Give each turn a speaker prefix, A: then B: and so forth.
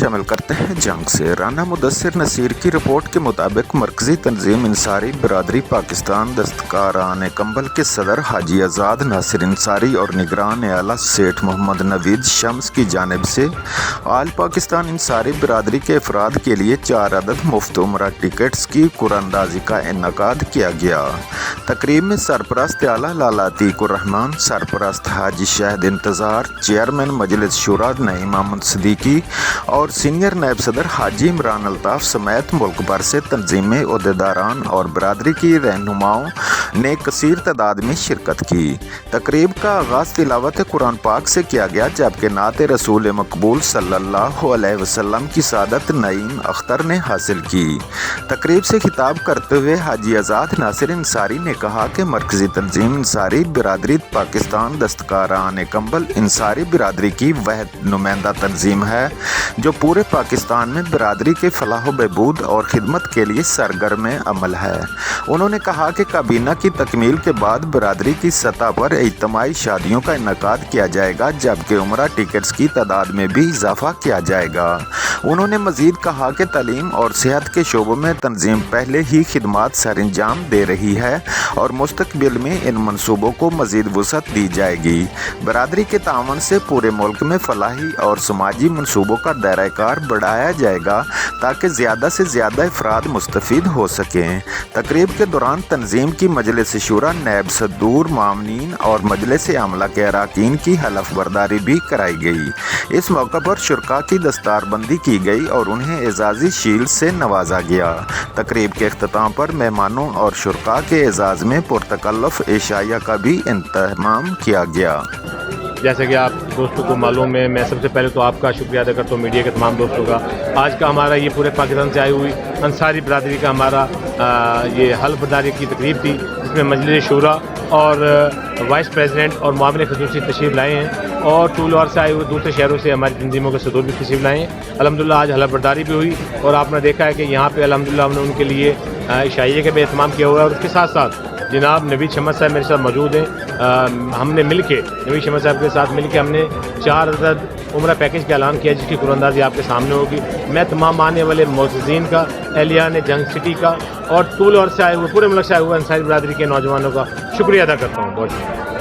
A: شامل کرتے ہیں جنگ سے۔ رانا مدثر نصیر کی رپورٹ کے مطابق مرکزی تنظیم انصاری برادری پاکستان دستکاران کمبل کے صدر حاجی آزاد ناصر انصاری اور نگران اعلیٰ سیٹھ محمد نوید شمس کی جانب سے آل پاکستان انصاری برادری کے افراد کے لیے 4 عدد مفت عمرہ ٹکٹس کی قراردادی کا انعقاد کیا گیا۔ تقریب میں سرپرست اعلیٰ لالا عتیق الرحمان، سرپرست حاجی شہد انتظار، چیئرمین مجلس شورا نعیم احمد صدیقی اور سینئر نائب صدر حاجی عمران الطاف سمیت ملک بھر سے تنظیمیں، عہدیداران اور برادری کی رہنماؤں نے کثیر تعداد میں شرکت کی۔ تقریب کا آغاز تلاوت قرآن پاک سے کیا گیا، جبکہ نعت رسول مقبول صلی اللہ علیہ وسلم کی سعادت نعیم اختر نے حاصل کی۔ تقریب سے خطاب کرتے ہوئے حاجی آزاد ناصر انصاری نے کہا کہ مرکزی تنظیم انصاری برادری پاکستان دستکاران کمبل انصاری برادری کی واحد نمائندہ تنظیم ہے جو پورے پاکستان میں برادری کے فلاح و بہبود اور خدمت کے لیے سرگرم عمل ہے۔ انہوں نے کہا کہ کابینہ کی تکمیل کے بعد برادری کی سطح پر اجتماعی شادیوں کا انعقاد کیا جائے گا، جبکہ عمرہ ٹکٹس کی تعداد میں بھی اضافہ کیا جائے گا۔ انہوں نے مزید کہا کہ تعلیم اور صحت کے شعبوں میں تنظیم پہلے ہی خدمات سر انجام دے رہی ہے اور مستقبل میں ان منصوبوں کو مزید وسعت دی جائے گی۔ برادری کے تعاون سے پورے ملک میں فلاحی اور سماجی منصوبوں کا دائرہ کار بڑھایا جائے گا تاکہ زیادہ سے زیادہ افراد مستفید ہو سکیں۔ تقریب کے دوران تنظیم کی مجلس شورا نائب صدور، معاونین اور مجلس عاملہ کے اراکین کی حلف برداری بھی کرائی گئی۔ اس موقع پر شرکاء کی دستار بندی کی گئی اور انہیں اعزازی شیلڈ سے نوازا گیا۔ تقریب کے اختتام پر مہمانوں اور شرکاء کے اعزاز میں پرتکلف عشائیہ کا بھی اہتمام کیا گیا۔
B: جیسا کہ آپ دوستوں کو معلوم ہے، میں سب سے پہلے تو آپ کا شکریہ ادا کرتا ہوں، میڈیا کے تمام دوستوں کا۔ آج کا ہمارا یہ پورے پاکستان سے آئی ہوئی انصاری برادری کا ہمارا یہ حلف برداری کی تقریب تھی، جس میں مجلس شورا اور وائس پریزیڈنٹ اور معاون خصوصی تشریف لائے ہیں، اور ٹول اور سے آئے ہوئے دوسرے شہروں سے ہماری تنظیموں کے صدور بھی تشریف لائے ہیں۔ الحمدللہ آج حلف برداری بھی ہوئی اور آپ نے دیکھا ہے کہ یہاں پہ الحمدللہ ہم نے ان کے لیے عشائیہ کا بھی اہتمام کیا ہوا ہے، اور اس کے ساتھ ساتھ جناب نوید شمس صاحب میرے ساتھ موجود ہیں۔ ہم نے مل کے نوید شمس صاحب کے ساتھ مل کے ہم نے 4 عدد عمرہ پیکج کا اعلان کیا، جس کی قراردادی آپ کے سامنے ہوگی۔ میں تمام آنے والے معززین کا، اہلیان جنگ سٹی کا اور طول اور سے آئے ہوئے پورے ملک سے آئے ہوئے انصاری برادری کے نوجوانوں کا شکریہ ادا کرتا ہوں۔ بہت شکریہ۔